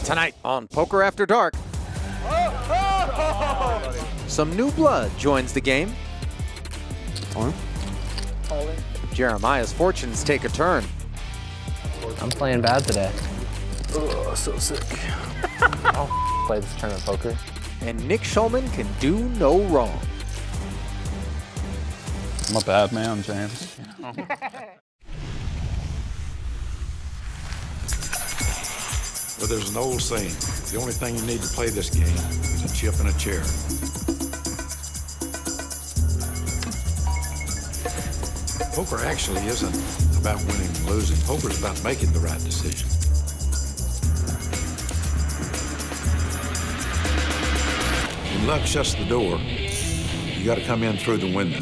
Tonight on Poker After Dark, some new blood joins the game. Jeremiah's fortunes take a turn. I'm playing bad today. Oh, so sick. I'll play this tournament poker. And Nick Schulman can do no wrong. I'm a bad man, James. Well, there's an old saying, the only thing you need to play this game is a chip and a chair. Poker actually isn't about winning and losing. Poker's about making the right decision. When luck shuts the door, you gotta come in through the window.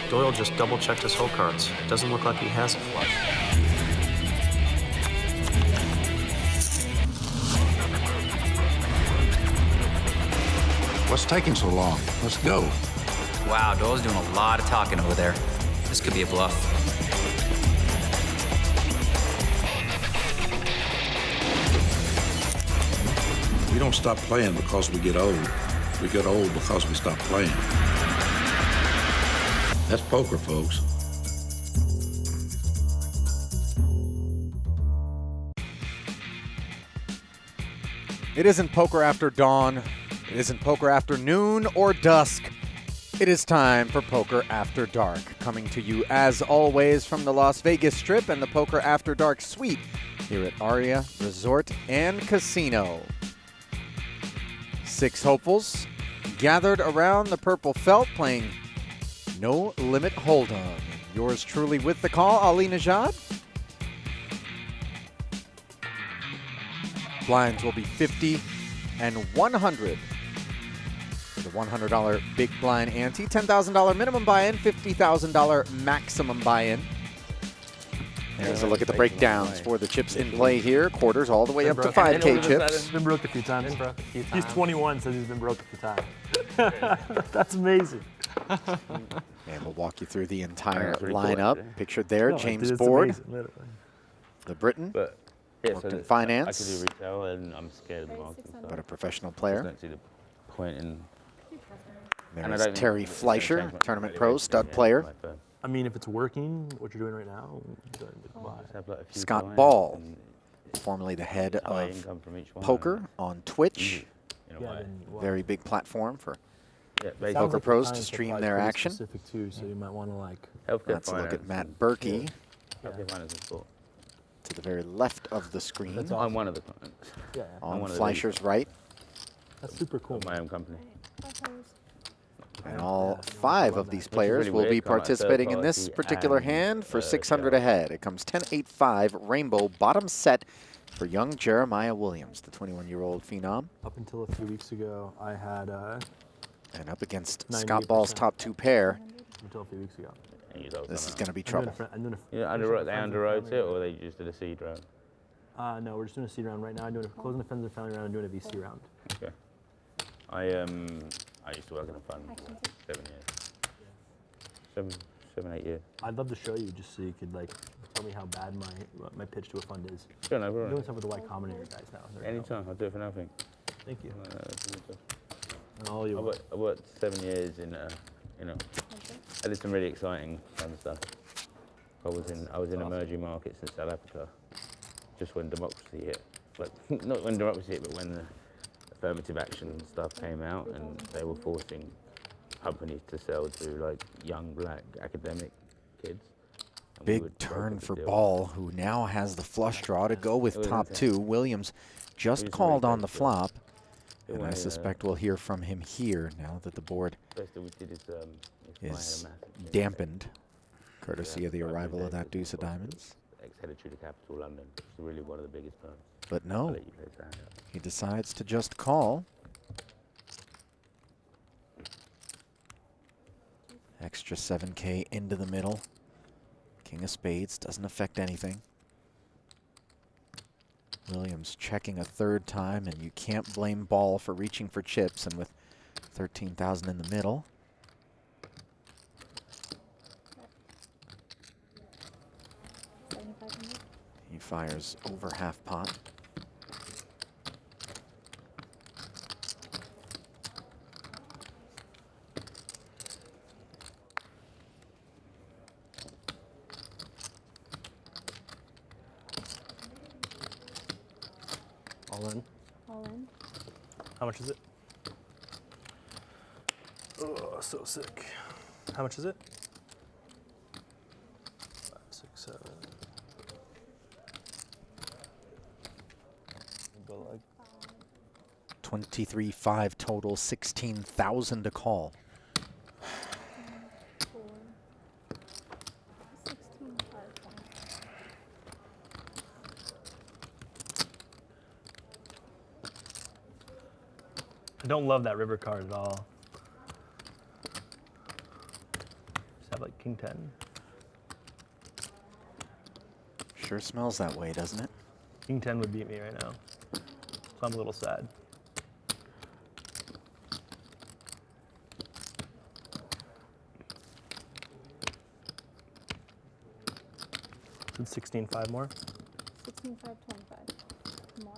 Doyle just double-checked his hole cards. Doesn't look like he has a flush. What's taking so long? Let's go. Wow, Doyle's doing a lot of talking over there. This could be a bluff. We don't stop playing because we get old. We get old because we stop playing. That's poker, folks. It isn't Poker After Dawn. It isn't Poker After Noon or Dusk. It is time for Poker After Dark, coming to you as always from the Las Vegas Strip and the Poker After Dark Suite here at Aria Resort and Casino. 6 hopefuls gathered around the purple felt playing No Limit Hold'em. Yours truly with the call, Ali Najad. Blinds will be 50 and 100. The $100 big blind ante, $10,000 minimum buy-in, $50,000 maximum buy-in. There's a look at the breakdowns for the chips in play here. Quarters all the way up to 5K chips. He's been broke a few times. He's 21, says he's been broke a few times. That's amazing. And we'll walk you through the entire lineup. Pictured there, No, James it's Board, amazing, literally. the Briton, But yeah, worked in I finance, could do retail, and I'm scared of the market. So but a professional I just player. don't see the point in. and I There's don't think Terry it's gonna Fleischer, change much tournament really pro, with stud the player. my firm. I mean, if it's working, what you're doing right now, good. Just have, like, a few Scott clients Ball, and formerly the head high of income from each one, Poker on Twitch. in a Yeah, way. then, well, Very big platform for Yeah, sounds basically. Poker like the pros to clients are stream probably their pretty action. Specific too, so you might want to like. Healthcare Let's look at finance Matt and- Berkey Healthcare finance and sport. to the very left of the screen. That's I'm one of the clients. Yeah, On one of the Fleischer's right. that's super cool. of my own company. And all Yeah, 5 love of that. these Which is players really will be weird, kinda like participating in this third-party particular and, hand for 600 yeah. ahead. It comes 10-8-5 rainbow bottom set for young Jeremiah Williams, the 21-year-old phenom. Up until a few weeks ago, I had And up against 98%. Scott Ball's top 2 pair, until a few weeks ago. And you don't this is know. going to be I'm doing trouble. a fri- I'm doing a You know, they underwrote it, or they just did a seed round? No, we're just doing a seed round right now. I'm doing a closing the friends and family round and doing a VC round. Okay. I used to work in a fund for 7 years. 7, 8 years. I'd love to show you just so you could like tell me how bad my pitch to a fund is. Sure, no I'm doing problem. stuff with the Y Combinator guys now. There you go. Anytime, I'll do it for nothing. Thank you. It's good stuff. And all you. I worked 7 years in, I did some really exciting kind of stuff. I was in emerging markets in South Africa, just when democracy hit. Like, not when democracy hit, but when the affirmative action stuff came out and they were forcing companies to sell to like young black academic kids. And we Big would turn broker the for deal. Ball, who now has the flush draw to go with It was top intense. 2. Williams just It was called really on the close, flop, It and I was, suspect we'll hear from him here now that the board First thing we did is is buy a massive unit. dampened, courtesy Yeah, of the right, arrival of there that was deuce of what- diamonds. Ex-head of Tudor Capital London. It's really one of the biggest firms. But I'll no, let you play that. he decides to just call. Extra 7K into the middle. King of spades doesn't affect anything. Williams checking a 3rd time, and you can't blame Ball for reaching for chips, and with 13,000 in the middle. He fires over half pot. All in. All in. How much is it? Oh, so sick. How much is it? 5, 6, 7. Go like 23-5 total, 16,000 to call. 4. 16, 5, 20. I don't love that river card at all. Just have like king 10. Sure smells that way, doesn't it? King 10 would beat me right now. So I'm a little sad. Did 16, 5 more? 16, 5, 25. More.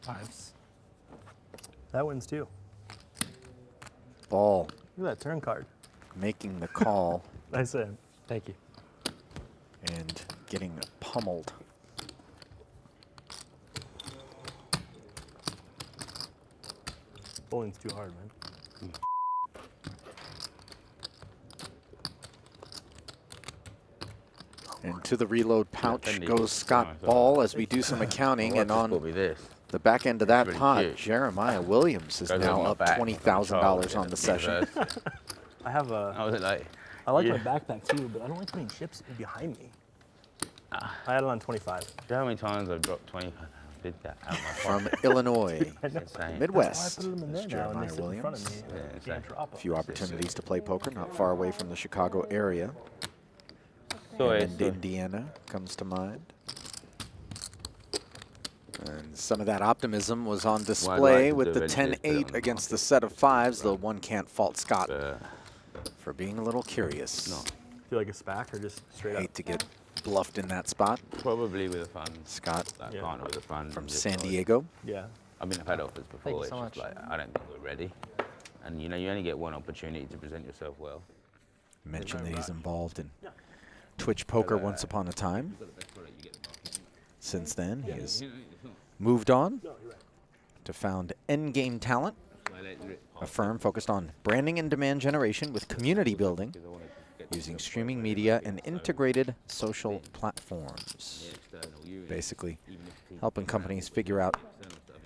Fives. That wins too. Ball Look at that turn card. making the call Nice in. Thank you. and getting pummeled. Bowling's too hard, man. And to the reload pouch Fendi. goes Scott Ball as we do some accounting. And Will on be this. the back end of that Pretty pot, cute. Jeremiah Williams is Goes now on my up back. $20,000 on the session. I have I a. was like, I like yeah. my backpack too, but I don't like putting chips behind me. I had it on 25. Do you know how many times I've dropped 20? I did that out my From pocket. Illinois, It's insane. Midwest, That's why I put them in is there now, and Jeremiah they sit in front of Williams. me. Yeah, I insane. can't drop A them. few opportunities to play poker, not far away from the Chicago area. So And it's Indiana comes to mind. And some of that optimism was on display to with do the is just put it 10-8 on the against the market. set of fives, though one can't fault Scott uh, for being a little curious. No. Do you like a SPAC or just straight up? Hate to get bluffed in that spot. probably with a fund. Scott That Yeah. partner with a fund. from and just San like- Diego. Yeah. I mean, I've had offers before. you It's so just much. like, I don't think we're ready. And you know, you only get one opportunity to present yourself well. Mentioned that he's involved in Twitch poker once upon a time. Since then, he has moved on to found Endgame Talent, a firm focused on branding and demand generation with community building, using streaming media and integrated social platforms. Basically, helping companies figure out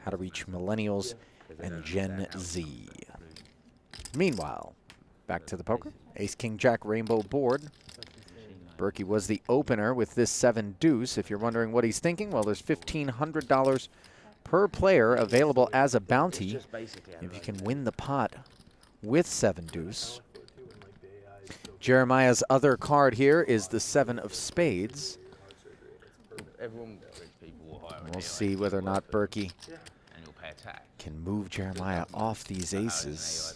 how to reach millennials and Gen Z. Meanwhile, back to the poker. Ace, King, Jack, Rainbow board. Berkey was the opener with this 7 deuce. If you're wondering what he's thinking, well, there's $1,500 per player available as a bounty if you can win the pot with 7 deuce. Jeremiah's other card here is the 7 of spades. We'll see whether or not Berkey can move Jeremiah off these aces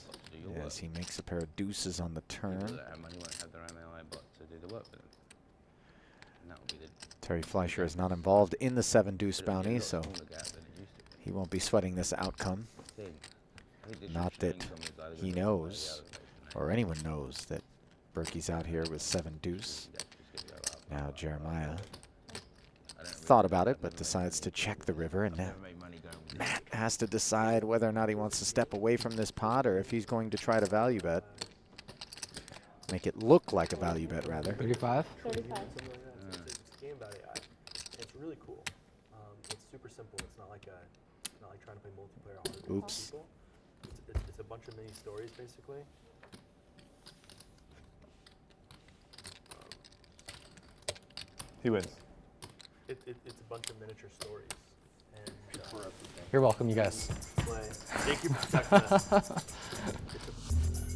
as he makes a pair of deuces on the turn. Terry Fleischer is not involved in the 7 deuce bounty, so he won't be sweating this outcome. Not that he knows, or anyone knows, that Berkey's out here with 7 deuce. Now Jeremiah thought about it, but decides to check the river, and now Matt has to decide whether or not he wants to step away from this pot or if he's going to try to value bet. Make it look like a value bet, rather. 35? 35. It's a game about AI. It's really cool. It's super simple. It's not like trying to play multiplayer hard with Oops. people. It's a bunch of mini stories basically. He wins. It's a bunch of miniature stories. And You're welcome, you guys. play. Thank you for protecting us.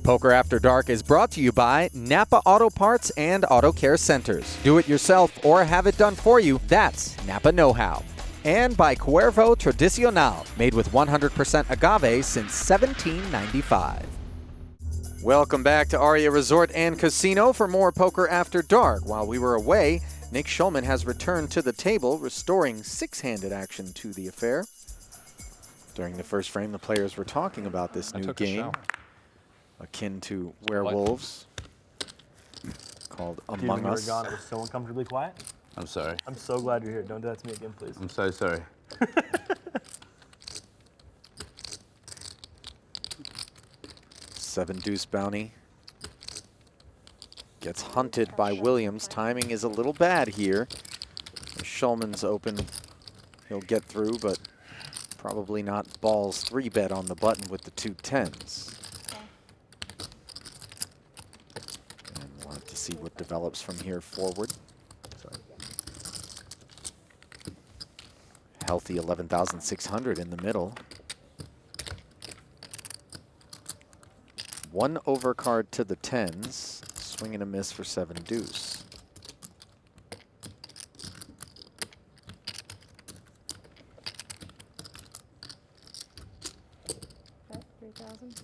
Poker After Dark is brought to you by Napa Auto Parts and Auto Care Centers. Do it yourself or have it done for you. That's Napa Know-How. And by Cuervo Tradicional, made with 100% agave since 1795. Welcome back to Aria Resort and Casino for more Poker After Dark. While we were away, Nick Schulman has returned to the table, restoring six-handed action to the affair. During the first frame, the players were talking about this new game, akin to werewolves, called Dude, Among when you were Us. gone, it was so uncomfortably quiet. I'm sorry. I'm so glad you're here. Don't do that to me again, please. I'm so sorry. Seven deuce bounty. Gets hunted by Williams. Timing is a little bad here. Schulman's open. He'll get through, but probably not balls 3-bet on the button with the 2 10s. And we'll have to see what develops from here forward. Healthy 11,600 in the middle. 1 overcard to the 10s. Swing and a miss for 7 deuce. Bet 3,000.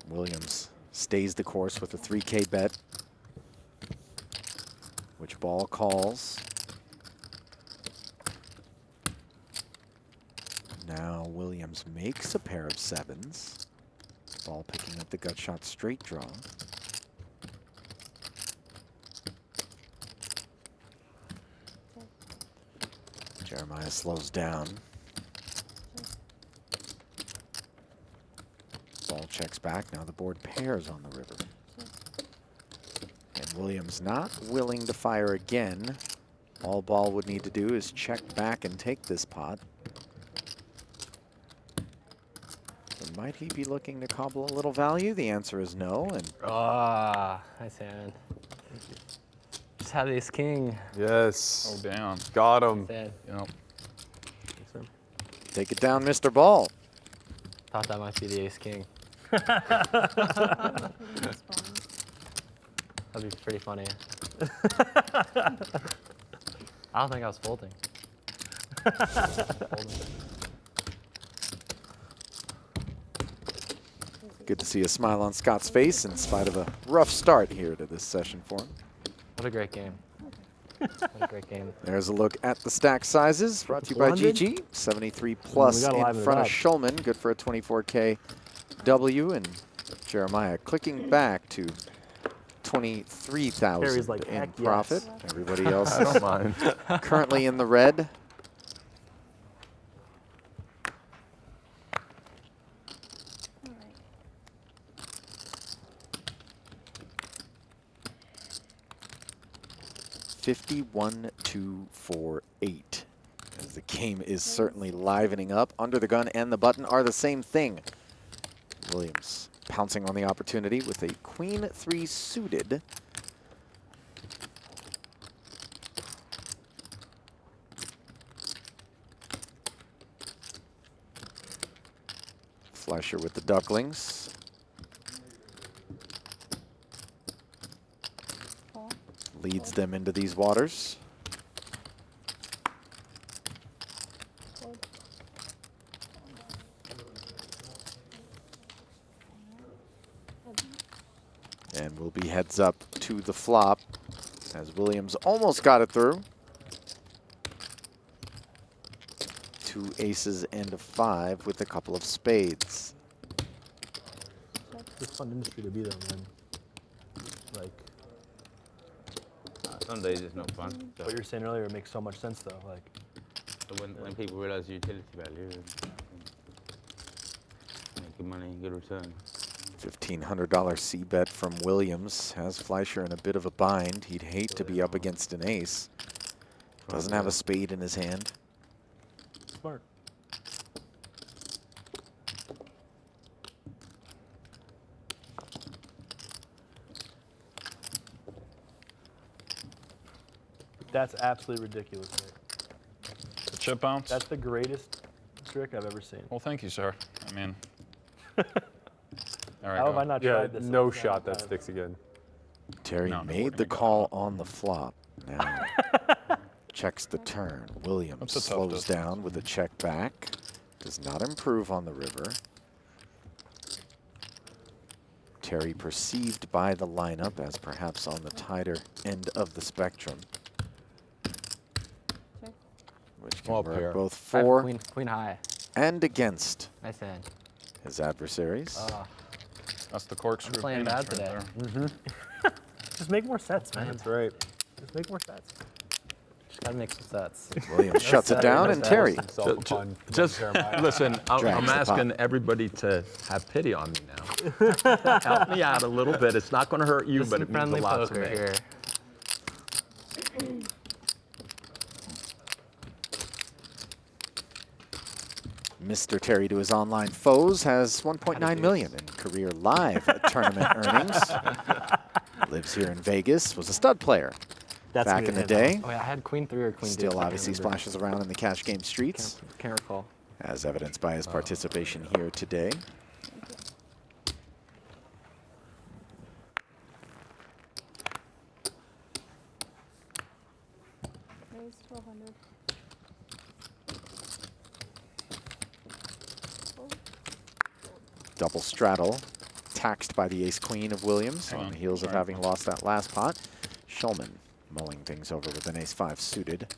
Williams stays the course with a 3K bet. Which ball calls? Now Williams makes a pair of 7s. Ball picking up the gut shot straight draw. Jeremiah slows down. Ball checks back. Now the board pairs on the river. And Williams not willing to fire again. All Ball would need to do is check back and take this pot. So might he be looking to cobble a little value? The answer is no. And Ah, nice hand. Just have the ace king. Yes. Oh, damn. Got him. Sad. Yep. take it down, Mr. Ball. Thought that might be the ace king. That'd be pretty funny. I don't think I was folding. Good to see a smile on Scott's face in spite of a rough start here to this session for him. What a great game. What a great game. There's a look at the stack sizes brought to you by 400? GG. 73 plus gotta in liven it front of up. Schulman. Good for a 24K W. And Jeremiah clicking back to 23,000 Terry's like, in heck yes. profit. Everybody else I is don't mind. currently in the red. All right. $51,248. As the game is certainly livening up. Under the gun and the button are the same thing. Williams pouncing on the opportunity with a queen 3 suited. Fleischer with the ducklings. Call. Leads them into these waters. Fold. And will be heads up to the flop as Williams almost got it through. 2 aces and a 5 with a couple of spades. It's a fun industry to be though, man. Like, Some days it's not fun. So, what you were saying earlier makes so much sense though. Like, so when people realise the utility value and make good money, good return. $1,500 C bet from Williams has Fleischer in a bit of a bind. He'd hate to be up against an ace. Doesn't have a spade in his hand. smart. That's absolutely ridiculous, Nick. The chip bounce? That's the greatest trick I've ever seen. Well, thank you, sir. I mean, all right, How have go. I not Yeah, tried this? no all the shot that time? sticks again. Terry No, no, made we're the gonna call go. on the flop. Now checks the turn. Williams That's a tough slows distance. down with a check back. Does not improve on the river. Terry perceived by the lineup as perhaps on the tighter end of the spectrum, Check. which can Well, work pair. both I have for queen high. and against Nice hand. his adversaries. That's the corkscrew. I'm playing payments bad right today. there. Just make more sets, man. That's right. Just make more sets. Just gotta make some sets. Williams shuts it down, and Terry Just listen, I'm Drags the asking pot. everybody to have pity on me now. Help me out a little bit. It's not going to hurt you, Just but some it means a friendly lot to poker me. here. Mr. Terry to his online foes has 1.9 million in career live tournament earnings. Lives here in Vegas, was a stud player back in the day. Oh yeah, I had queen 3 or queen 2. Still obviously splashes around in the cash game streets, Can't recall. as evidenced by his participation here today. Raise 1200. Double straddle, taxed by the ace-queen of Williams on the heels of having lost that last pot. Schulman mulling things over with an ace-5 suited.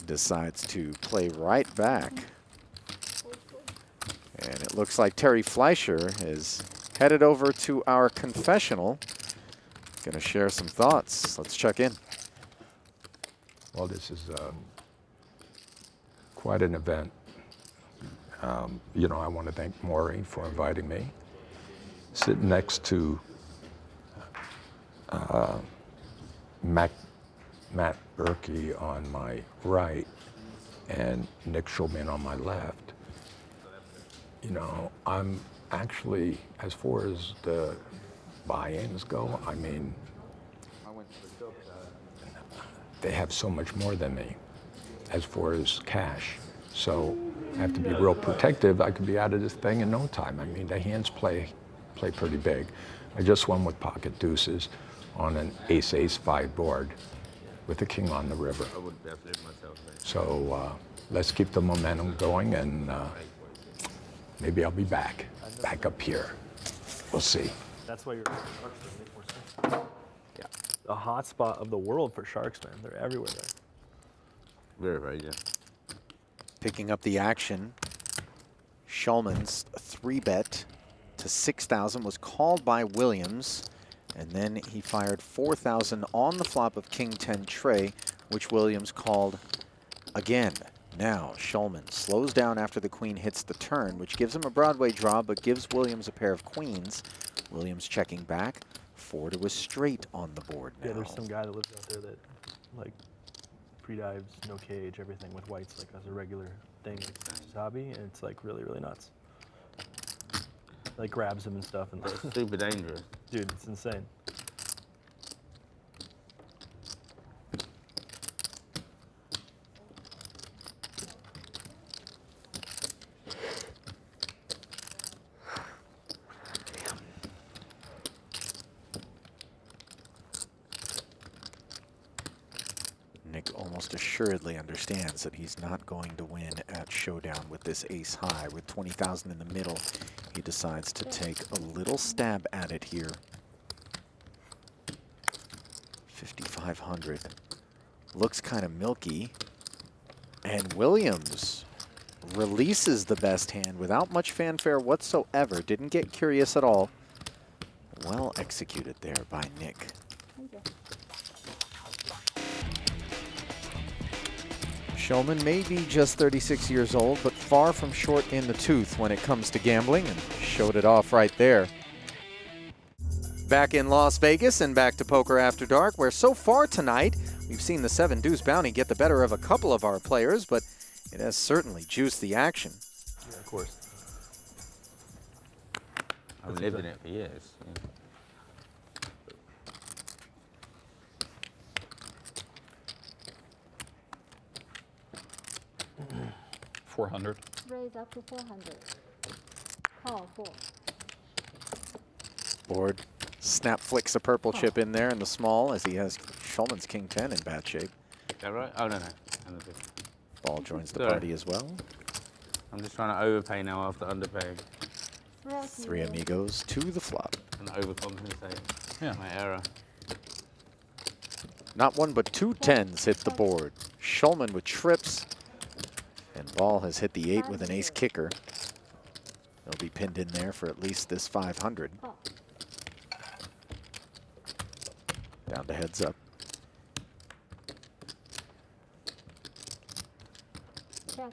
Decides to play right back. And it looks like Terry Fleischer is headed over to our confessional. Gonna share some thoughts. Let's check in. Well, this is quite an event. You know, I want to thank Maureen for inviting me. Sitting next to Matt Berkey on my right and Nick Schulman on my left. You know, I'm actually, as far as the buy-ins go, I mean, they have so much more than me as far as cash. So I have to be real protective. I could be out of this thing in no time. I mean, the hands play pretty big. I just won with pocket deuces on an ace-ace-5 board with the king on the river. So let's keep the momentum going, and maybe I'll be back up here. We'll see. That's why you're sharks to make more sense. Yeah. The hot spot of the world for sharks, man. They're everywhere there. Very, very good. Picking up the action, Schulman's 3-bet to 6,000 was called by Williams, and then he fired 4,000 on the flop of King 10 tray, which Williams called again. Now Schulman slows down after the queen hits the turn, which gives him a Broadway draw, but gives Williams a pair of queens. Williams checking back, 4 to a straight on the board now. Yeah, there's some guy that lives out there that, like, pre-dives, no cage, everything with whites, like, as a regular thing. It's his hobby, and it's, like, really, really nuts. Like, grabs him and stuff. And It's super dangerous. Dude, it's insane. Nick almost assuredly understands that he's not going to win at showdown with this ace high. With 20,000 in the middle, he decides to take a little stab at it here. 5,500. Looks kind of milky. And Williams releases the best hand without much fanfare whatsoever. Didn't get curious at all. Well executed there by Nick. Schulman may be just 36 years old, but far from short in the tooth when it comes to gambling, and showed it off right there. Back in Las Vegas and back to Poker After Dark, where so far tonight we've seen the 7-deuce bounty get the better of a couple of our players, but it has certainly juiced the action. Yeah, of course. I've lived in it for years. Yeah. 400. Raise up to 400. Call 4. Board snap flicks a purple chip in there in the small as he has Schulman's King 10 in bad shape. Is that right? Oh, no. Ball joins the Sorry. party as well. I'm just trying to overpay now after underpaying. 3 amigos to the flop. And overcompensate. Yeah. My error. Not one but 2 10s hit the board. Schulman with trips. And ball has hit the 8 with an ace kicker. They'll be pinned in there for at least this 500. Call. Down to heads up. Check.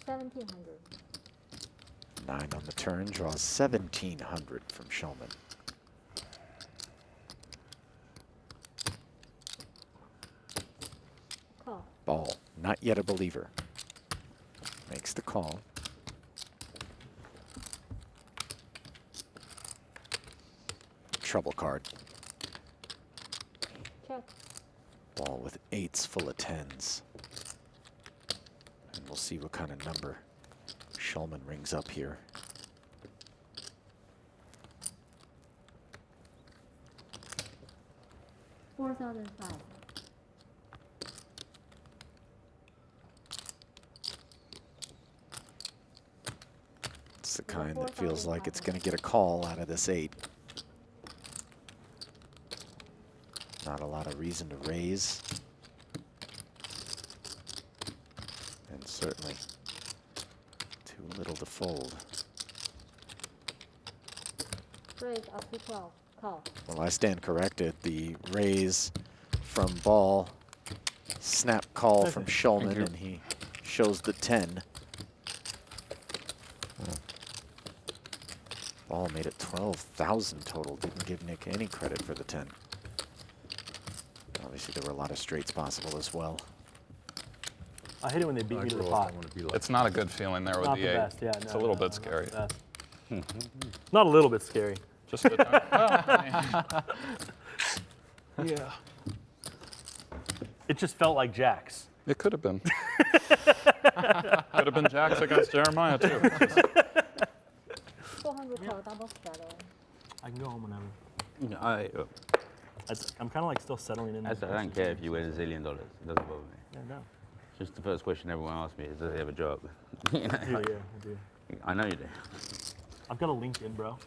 $1,700. 9 on the turn, draws 1,700 from Schulman. Call. Ball, not yet a believer. Makes the call. Trouble card. Check. Ball with 8s full of 10s. And we'll see what kind of number Schulman rings up here. $4,500. It's the kind that feels like it's going to get a call out of this 8. Not a lot of reason to raise. And certainly too little to fold. Raise up to 12. Call. Well, I stand corrected. The raise from Ball, snap call from Schulman, and he shows the 10. Ball made it 12,000 total. Didn't give Nick any credit for the 10. Obviously, there were a lot of straights possible as well. I hate it when they beat me to the pot. It's not a good feeling there with Not the the 8. best, yeah. It's No, a little no, bit no, scary. not the best. Not a little bit scary. Just a Yeah. It just felt like jacks. It could have been. Could have been jacks against Jeremiah, too. 400 call, double spreader. I can go home whenever. I'm kind of like still settling in. I don't care if you win $1 zillion. It doesn't bother me. Yeah, no. Just the first question everyone asks me is, does he have a job? You know, I do, yeah, I do. I know you do. I've got a LinkedIn, bro.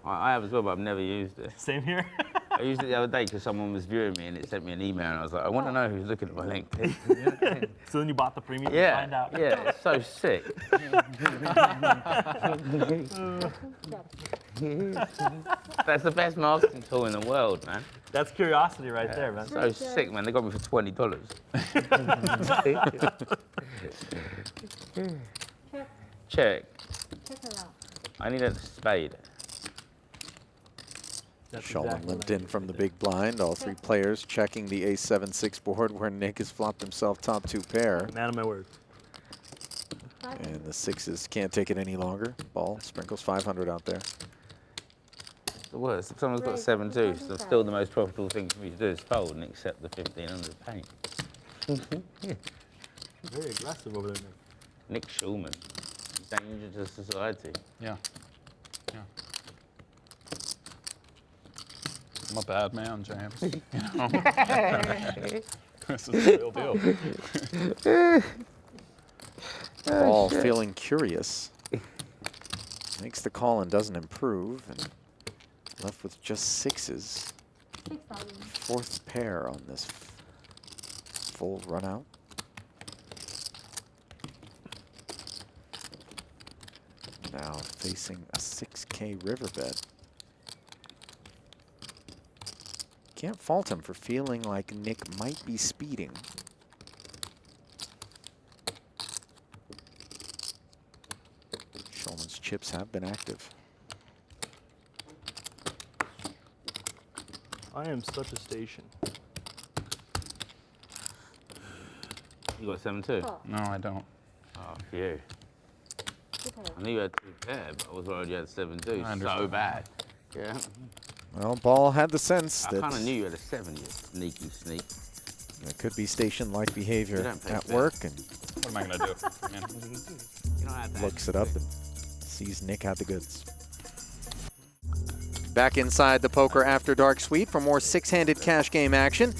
I have as well, but I've never used it. Same here. I used it the other day because someone was viewing me and it sent me an email and I was like, I want to know who's looking at my LinkedIn. So then you bought the premium to Yeah, find out. yeah, it's so sick. That's the best marketing tool in the world, man. That's curiosity right there, man. So sick, man. They got me for $20. Check. Check. Check it out. I need a spade. Schulman limped in from the big blind. All 3 players checking the ace-7-6 board where Nick has flopped himself top 2 pair. Man of my word. And the 6s can't take it any longer. Ball sprinkles 500 out there. The worst. If someone's got 7-2, so still the most profitable thing for me to do is fold and accept the 1,500 paint. Very aggressive over there, Nick. Nick Schulman. Danger to society. Yeah. Yeah. I'm a bad man, James. You know? This is the real deal. Ball feeling curious. Makes the call and doesn't improve. And left with just 6s. 6,000. 4th pair on this full run out. Now facing a 6K riverbed. Can't fault him for feeling like Nick might be speeding. Schulman's chips have been active. I am such a station. You got 7-2? Call. No, I don't. Oh, phew. 2 pairs. I knew you had 2 pair, but I was worried you had 7-2. I So understand. bad. Yeah. Well, Ball had the sense I that kind of knew you had a 7, you sneaky sneak. there could be station-like You behavior don't play at fair. work, and What am I going to do? I mean, You don't have to looks it up and sees Nick had the goods. Back inside the Poker After Dark suite for more 6-handed cash game action.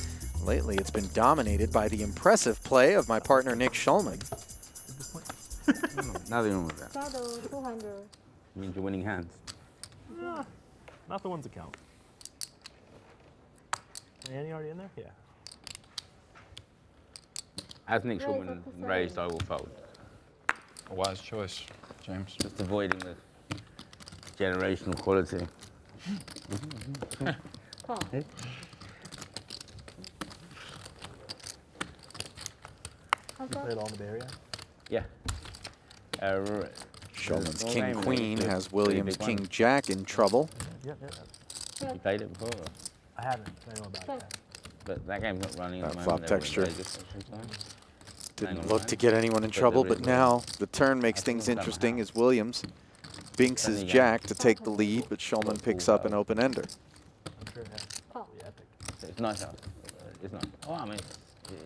Lately, it's been dominated by the impressive play of my partner Nick Schulman. Nothing wrong with that. Shadow 200. It means you're winning hands. Not the ones that count. Annie already in there? Yeah. As Nick Schulman raised, I will fold. A wise choice, James. Just avoiding the generational quality. Call. You play it all in the Bay Area? Yeah. Schulman's the king game queen is has pretty Williams big king one. jack in trouble. Yep. You played it before? Or? I haven't. I know about it. But that game's not running at That the flop moment. They're in texture. Vegas at the same time. Didn't Hang on, look right? to get anyone in But trouble, there but is now the turn makes I think things somehow. interesting as Williams binks his Then you jack to take the lead, but Schulman Full picks up an valve. open ender. I'm sure it has. Call. Be epic. It's nice house. It's nice. Oh, I mean,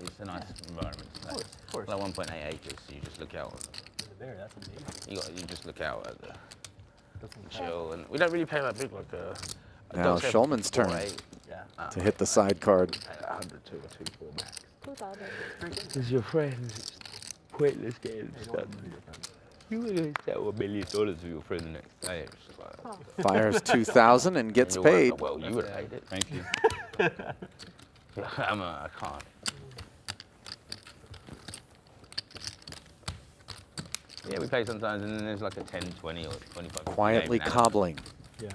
it's a nice environment. Of course. Like 1.8 acres, so you just look out. The Bay Area, that's amazing. You just look out at the Doesn't chill, and we don't really pay that big like a. Now Schulman's turn Yeah. to hit the side card. 102 or 2 4 max. 2,000. Is your friend pointless game stuff? You were going to settle $1 million with your friend the next day. It's just like, Call. Fires 2,000 and gets and you're paid. like, well, you would have paid it. Thank you. I can't. Yeah, we play sometimes, and then there's like a 10, 20, or 25. Quietly game in cobbling. Yeah.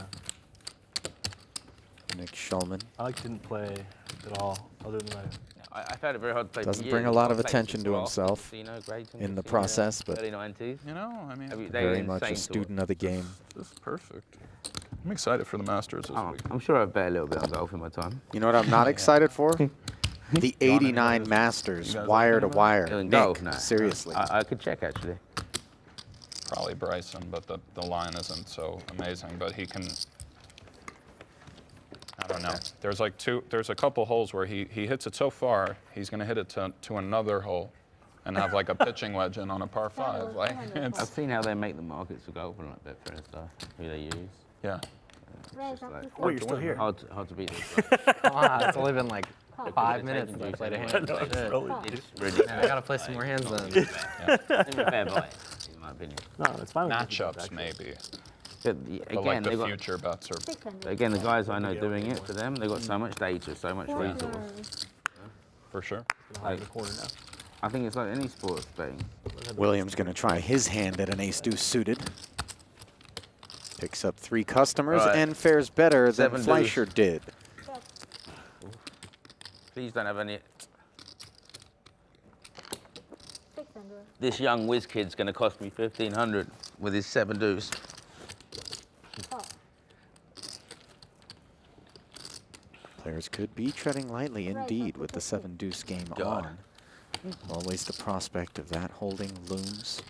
Nick Schulman I didn't play at all, other than I found it very hard to play. for Doesn't years. bring a lot of Played attention to since himself casino, Grayton, in the casino, process, but early 90s. You know, I mean, very much a student of the game. this is perfect. I'm excited for the Masters this week. I'm sure I've bet a little bit on golf in my time. You know what I'm not excited for? The 89 You Masters, guys wire to looking wire. Doing Nick, golf now. seriously. I could check actually. Probably Bryson, but the line isn't so amazing. But he can. I don't know. There's like there's a couple holes where he hits it so far, he's going to hit it to another hole and have like a pitching wedge in on a par 5. Like, I've it's, seen how they make the markets for golf and like Betfair and stuff, who they use. yeah. Raise just up like- to Oh, you're still 7. here. Hard to beat those guys. Wow, it's only been like Call. 5 minutes since I played a hand. Shit. It's ridiculous. Man, I gotta play some more hands then. It's a fair buy, in my opinion. No, it's fine. with me, Matchups actually. maybe, But but again, like they the got future bets are. 600. again the guys I know doing it for them. They got so much data, so much resource. For sure. Hide in the corner now. I think it's like any sport of betting. Williams going to try his hand at an ace-deuce suited. Picks up 3 customers Right. and fares better than 7 deuce. Fleischer did. Please don't have any. 600. This young whiz kid's going to cost me 1,500 with his 7 deuce. Call. Players could be treading lightly indeed with the 7-deuce game God. on. Always the prospect of that holding looms.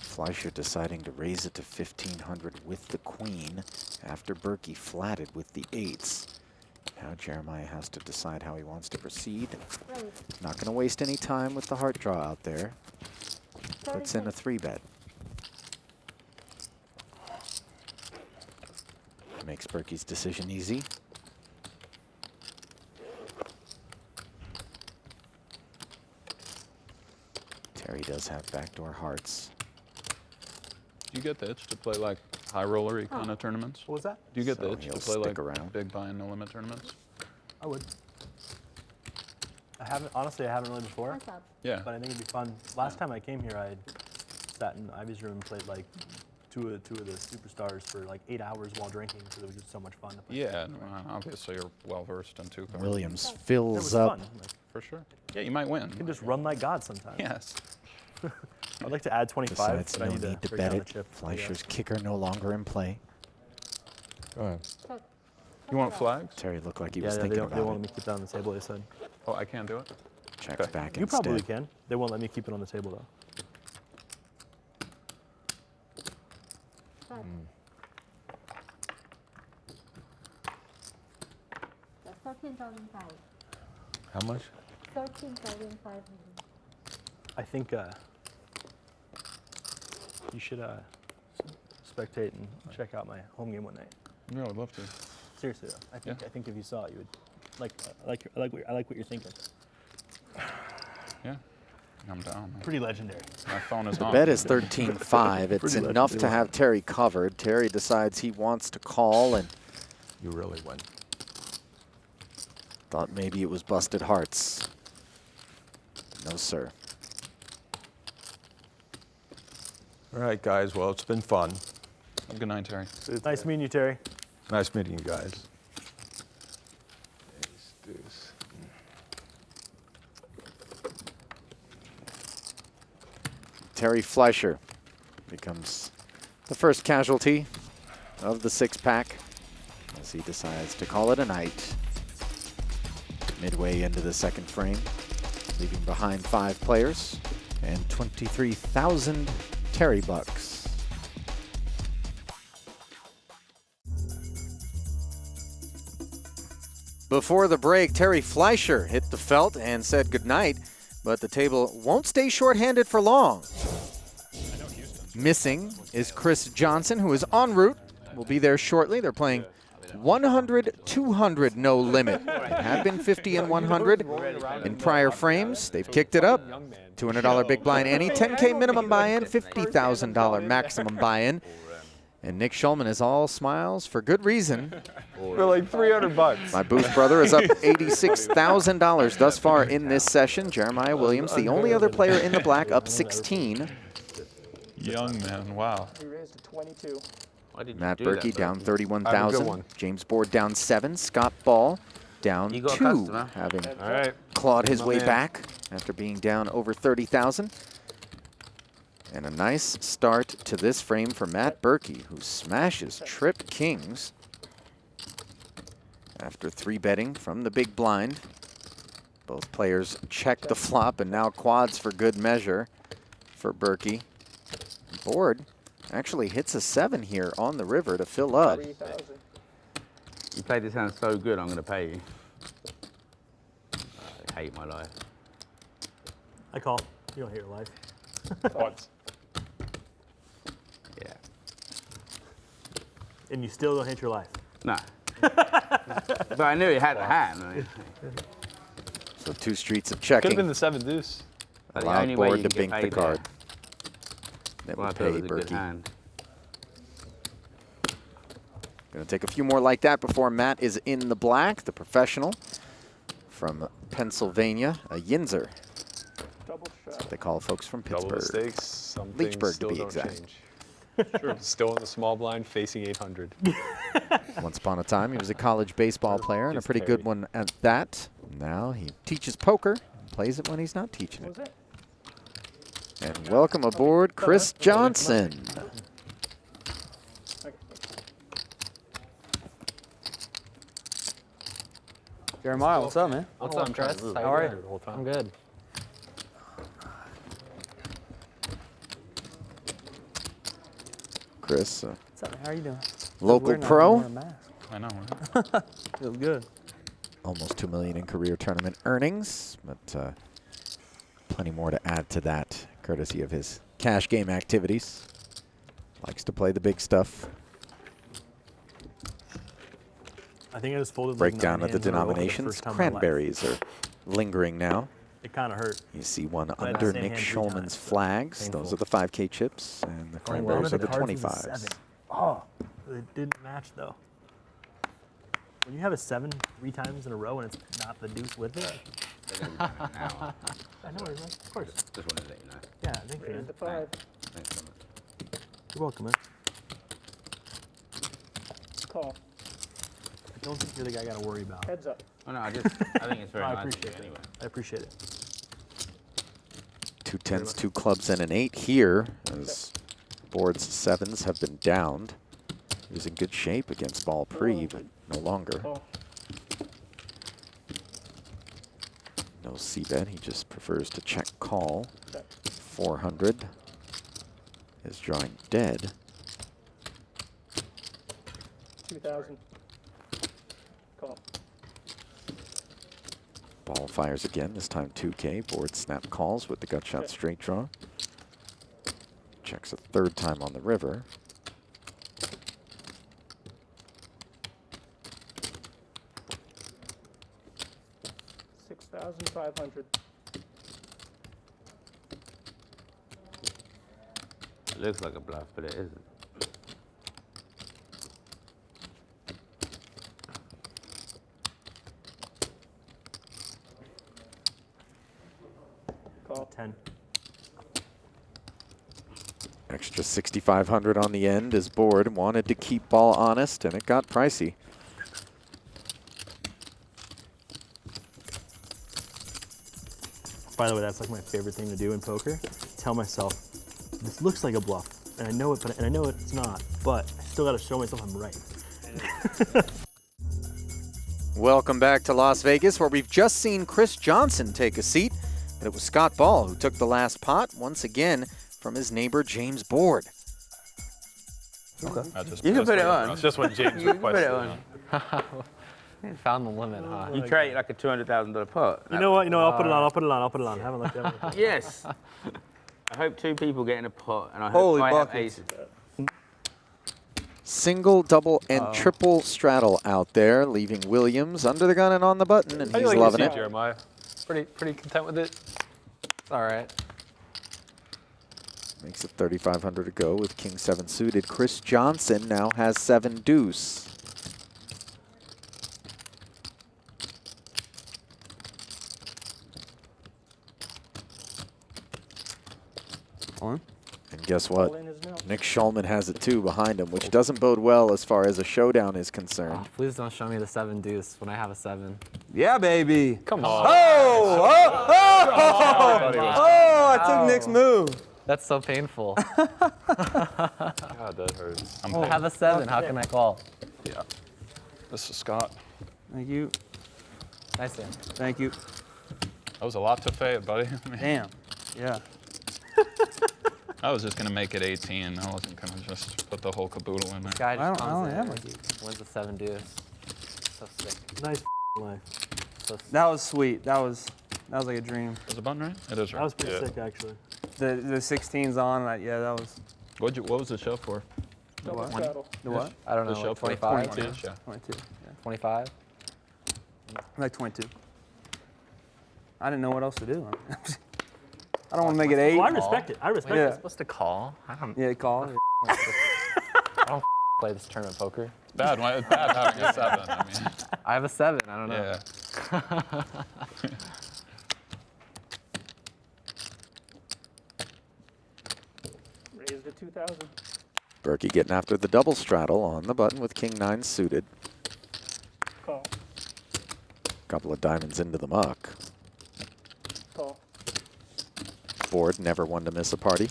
Fleischer deciding to raise it to 1,500 with the queen after Berkey flatted with the 8s. Now Jeremiah has to decide how he wants to proceed. Raise. Not going to waste any time with the heart draw out there. Puts in a 36. 3-bet. Makes Berkey's decision easy. Terry does have backdoor hearts. Do you get the itch to play like high rollery kind of tournaments? What was that? Do you get So the itch he'll to play stick like around. big buy and no limit tournaments? I would. I haven't, honestly, I haven't really before, What's up? Yeah. but I think it'd be fun. Last time I came here, I sat in Ivy's room and played like two of the superstars for like 8 hours while drinking because it was just so much fun to play. Yeah, obviously you're well versed in 2 cards. Williams It fills was up. fun. Like, For sure. Yeah, you might win. you can just run like God sometimes. Yes. I'd like to add 25, Besides, but no I need need to break bet down it. the chip. Fleischer's kicker no longer in play. Go ahead. Check. You want flags? Terry looked like he Yeah, was they thinking won't about let it. me keep that on the table, they said. Oh, I can't do it? Checks Okay. back You instead. probably can. They won't let me keep it on the table though. Check. That's 13,500. How much? 13,500. I think you should spectate and check out my home game one night. Yeah, I'd love to. Seriously though, Yeah. I think if you saw it, you would I like what you're thinking. Yeah. I'm down. Pretty legendary. My phone is The on. bet is 13-5. It's Pretty enough to legendary. have Terry covered. Terry decides he wants to call and You really win. thought maybe it was busted hearts. No, sir. All right, guys. Well, it's been fun. Have a good night, Terry. Nice meeting you, Terry. Nice meeting you guys. Ace, deuce. Terry Fleischer becomes the first casualty of the six-pack as he decides to call it a night. Midway into the second frame, leaving behind 5 players and 23,000 Terry bucks. Before the break, Terry Fleischer hit the felt and said goodnight, but the table won't stay shorthanded for long. Missing is Chris Johnson, who is en route. Will be there shortly. They're playing 100, 200, no limit. It had been 50 and 100 in prior frames. They've kicked it up. $200 big blind ante, 10K minimum buy-in, $50,000 maximum buy-in. And Nick Schulman is all smiles for good reason. For like 300 bucks. My Booth brother is up $86,000 thus far in this session. Jeremiah Williams, the only other player in the black, up 16. Young man, wow. He raised to 22. Matt Berkey that, down I 31,000. one. James Board down 7. Scott Ball down You got a 2, customer. having All right. clawed his My way man. back after being down over 30,000. And a nice start to this frame for Matt Berkey, who smashes trip kings after 3-betting from the big blind. Both players check the flop, and now quads for good measure for Berkey. Board actually hits a 7 here on the river to fill up. 3,000. You played this hand so good, I'm going to pay you. I hate my life. I call. You don't hate your life. What? Yeah. And you still don't hate your life. No. But I knew he had the hand. I mean, So 2 streets of Could have checking. been the 7 deuce. the Allowed only way Board you to can get bink the paid card. there. That Well, I would thought it pay was a good Berkey. hand. Going to take a few more like that before Matt is in the black. The professional from Pennsylvania, a Yinzer. Double That's shot. what they call folks from Double Pittsburgh. mistakes. Some Leechburg, things to still be don't exact. change. Sure. Still in the small blind, facing 800. Once upon a time, he was a college baseball player and a Just pretty good Terry. one at that. Now he teaches poker, and plays it when he's not teaching What was it. that? And welcome aboard Chris Johnson. Jeremiah, what's up, man? What's up, Chris? How are you? I'm good. Chris, What's up, man? How are you doing? local Weird not pro, wearing a mask. I know, right? Feels good. almost $2 million in career tournament earnings, but plenty more to add to that, courtesy of his cash game activities. Likes to play the big stuff. I think I just folded like Breakdown 9 of the hands in a row for the denominations. first time in my life. Cranberries are lingering now. It kind of hurt. You see one I had the under same Nick hand 3 Schulman's times, so flags. painful. Those are the 5K chips, and the One cranberries of are the the cards was a 25s. 7. Oh, it didn't match though. When you have a 7 3 times in a row and it's not the deuce with it. Now, I know, right? Of course. just wanted to let you know. Yeah, thank you. Raised Man. to 5. Thanks so much. You're welcome, man. Call. I don't think you're the guy I got to worry about. Heads up. Oh, no, I think it's very I nice of you appreciate it. anyway. I appreciate it. 2 10s, 2 clubs, and an 8 here, as board's 7s have been downed. He was in good shape against ball pre, but no longer. Call. No c-bet, he just prefers to check call. Check. 400 is drawing dead. 2,000. Call. Ball fires again, this time 2K. Board snap calls with the gut shot straight draw. Checks a 3rd time on the river. $6,500. It looks like a bluff, but it isn't. Call. 10. Extra 6,500 on the end as board wanted to keep ball honest, and it got pricey. By the way, that's like my favorite thing to do in poker. Tell myself, this looks like a bluff, and I know it, and I know it's not, but I still gotta show myself I'm right. Welcome back to Las Vegas, where we've just seen Chris Johnson take a seat, but it was Scott Ball who took the last pot, once again from his neighbor James Board. Okay. You can put it on. It's just when James You can put requested it it. on. You found the limit, huh? You trade like a $200,000 pot. You know what? I'll put it on. I'll put it on. I'll put it on. Haven't looked at it. Yes. I hope 2 people get in a pot, and I Holy hope I have buckets. aces. Single, double, and triple straddle out there, leaving Williams under the gun and on the button, and How do he's you like loving your it. seat, Jeremiah? Pretty content with it? It's all right. Makes it 3,500 to go with King 7 suited. Chris Johnson now has 7 deuce. On. And guess what? All in his milk. Nick Schulman has it too behind him, which doesn't bode well as far as a showdown is concerned. Oh, please don't show me the 7 deuce when I have a 7. Yeah, baby. Come on. Oh, I took Nick's move. That's so painful. God, that hurts. I have a 7. How can I call? Yeah. This is Scott. Thank you. Nice hand. Thank you. That was a lot to fade, buddy. I mean, Damn. Yeah. I was just going to make it 18. I wasn't going to just put the whole caboodle in there. Guy just I comes don't in have and wins the 7 deuce. So sick. Nice life. So sick. That was sweet. That was like a dream. Is the button right? It is right. That was pretty Yeah. sick, actually. The 16's on. Yeah, that was. What was the show for? Double what? straddle. The what? I don't know, The show like for 25? 22? Yeah. 22. Yeah. 25? Like 22. I didn't know what else to do. I don't want to make it 8. Well, I respect it. I respect Wait, Yeah. I'm supposed to call? I don't, Yeah, call. I don't play this tournament poker. Bad, it's bad having a 7. I mean, I have a 7. I don't know. yeah. Raise to 2,000. Berkey getting after the double straddle on the button with King 9 suited. Call. Couple of diamonds into the muck. Call. Board never one to miss a party.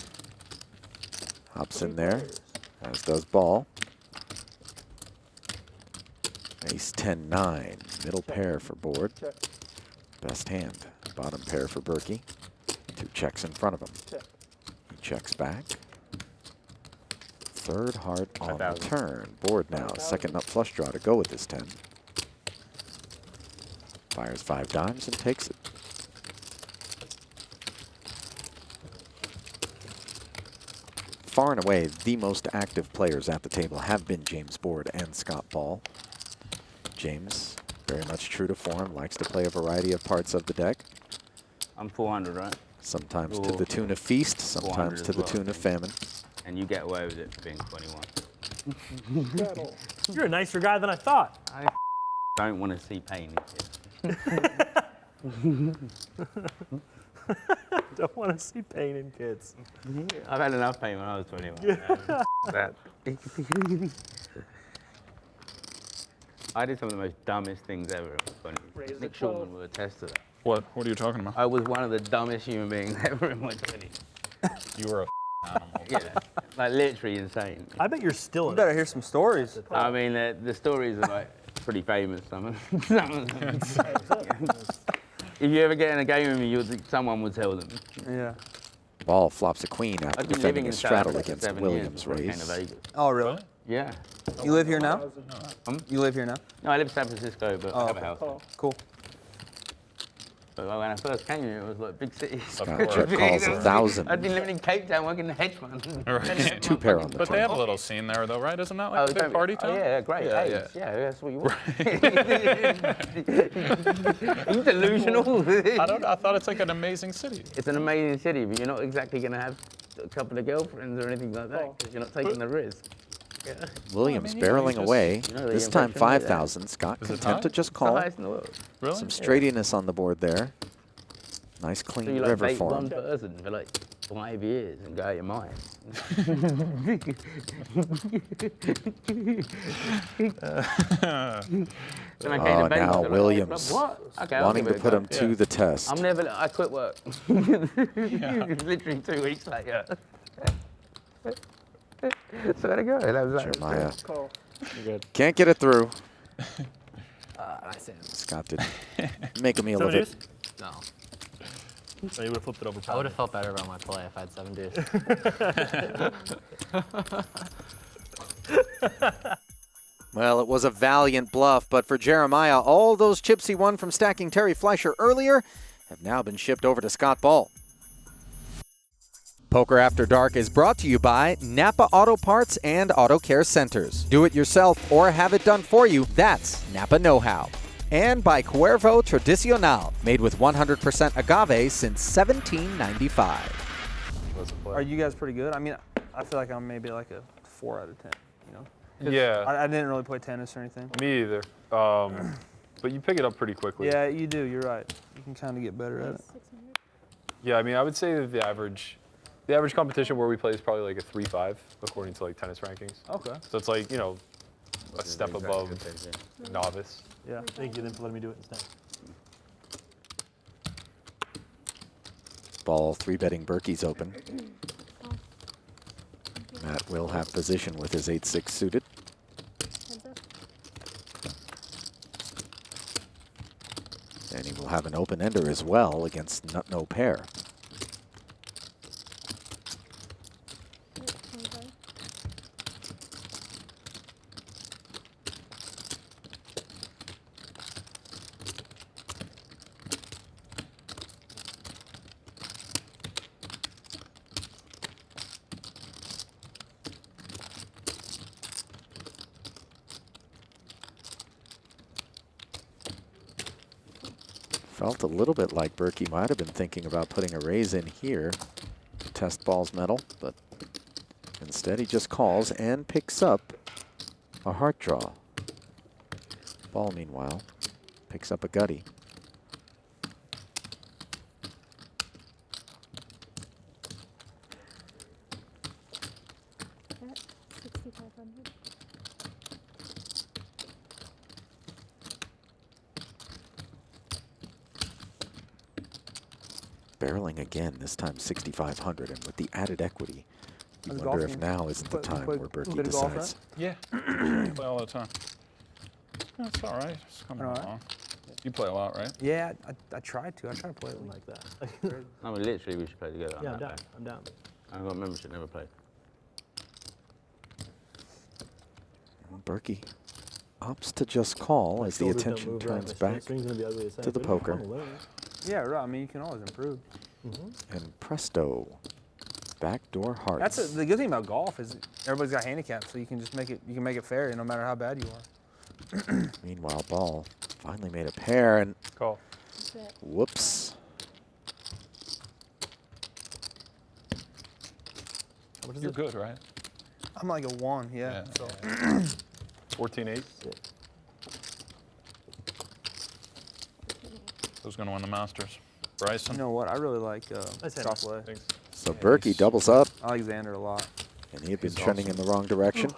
Hops in there, as does Ball. Ace 10 9, middle pair for Board. Check. Best hand, bottom pair for Berkey. 2 checks in front of him. Check. He checks back. Third heart on the 5,000. turn. Board now, second nut flush draw to go with this 10. Fires 5 dimes and takes it. Far and away, the most active players at the table have been James Board and Scott Ball. James, very much true to form, likes to play a variety of parts of the deck. I'm 400, right? Sometimes to the tune of feast, 400 sometimes as to the well, tune of famine. And you get away with it being 21. Straddle. You're a nicer guy than I thought. I don't want to see pain in Don't want to see pain in kids. kids. I've had enough pain when I was 21. That. I did some of the most dumbest things ever. Raise the Nick 12. Schulman will attest to that. What are you talking about? I was one of the dumbest human beings ever in my 20s. You were a animal. Yeah, like literally insane. I bet you're still You in better it. hear some stories. I mean, the stories are like pretty famous. Some of them. If you ever get in a game with me, someone would tell them. Yeah. Ball flops a queen after I've been defending living a in South straddle Africa against 7 Williams' years before I came raise. to Vegas. Oh, really? Yeah. You live here now? Hmm? You live here now? No, I live in San Francisco, but I have a okay. house. Call. Cool. But when I first came here, it was like big cities. Of Scott course. check calls 1,000. I'd been living in Cape Town working in a hedge fund. Right. 2 pair on the But they turn. have a little scene there, though, right? Isn't that like Oh, a big party oh, town? yeah, great. Yeah, Yeah, yeah. that's what you want. Are you delusional? I thought it's like an amazing city. It's an amazing city, but you're not exactly going to have a couple of girlfriends or anything like that, because you're not taking the risk. Yeah. Williams barreling away. You know, This the time impression, 5,000. Scott Is it content to high? just It's the call. highest in the world. Really? Some straightiness on the board there. Nice So clean you like river bait for one him. person for like 5 years and go out your mind. Oh, now Williams What? Okay, I'll wanting give to it a put go. him to the test. I'm never. I quit work. Literally 2 weeks later. Swear to God, that was like. Jeremiah Call. can't get it through. Nice hand. Scott did make a meal of Seven it. deuce? No. Oh, you would have flipped it over. I would have felt better about my play if I had 7 deuce. Well, it was a valiant bluff, but for Jeremiah, all those chips he won from stacking Terry Fleischer earlier have now been shipped over to Scott Ball. Poker After Dark is brought to you by Napa Auto Parts and Auto Care Centers. Do it yourself or have it done for you, that's Napa Know-How. And by Cuervo Tradicional, made with 100% agave since 1795. Are you guys pretty good? I mean, I feel like I'm maybe like a 4 out of 10. You know? 'Cause Yeah. I didn't really play tennis or anything. Me either. But you pick it up pretty quickly. Yeah, you do. You're right. You can kind of get better at it. Yeah, I mean, I would say that the average competition where we play is probably like a 3-5 according to like tennis rankings. Okay. So it's like, you know, a step above novice. Yeah, thank you then for letting me do it instead. Ball 3-betting Berkey's open. Matt will have position with his 8-6 suited. And he will have an open ender as well against nut no pair. Felt a little bit like Berkey might have been thinking about putting a raise in here to test Ball's metal, but instead he just calls and picks up a heart draw. Ball, meanwhile, picks up a gutty. Barreling again, this time 6,500, and with the added equity, you wonder if now isn't the time where Berkey decides. Yeah, play all the time. That's all right. It's coming along. You play a lot, right? Yeah, I tried to. I try to play it like that. I mean, literally, we should play together. Yeah, I'm down. I'm down. I've got membership, never played. Berkey opts to just call as the attention turns back to the poker. Yeah, right. I mean, you can always improve. And presto, backdoor hearts. That's the good thing about golf is everybody's got handicaps, so you can just make it. You can make it fair, no matter how bad you are. Meanwhile, Ball finally made a pair, and call. Whoops. What is You're good, right? I'm like a 1, yeah. So. 14-8. Who's going to win the Masters? Bryson? You know what? I really like chocolate. So Berkey doubles up. Alexander a lot. And he had been trending in the wrong direction.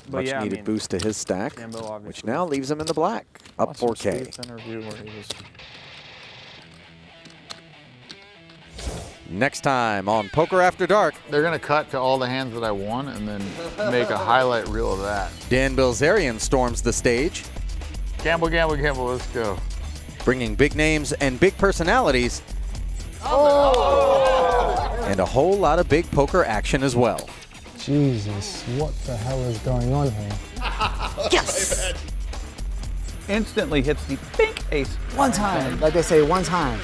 But Much yeah, needed boost to his stack, Cambo, which now leaves him in the black, up 4K. Interview where he was Next time on Poker After Dark. They're going to cut to all the hands that I won and then make a highlight reel of that. Dan Bilzerian storms the stage. Gamble, gamble, gamble, let's go. Bringing big names and big personalities. And a whole lot of big poker action as well. Jesus, what the hell is going on here? Yes! Instantly hits the pink ace. One time, like they say, one time.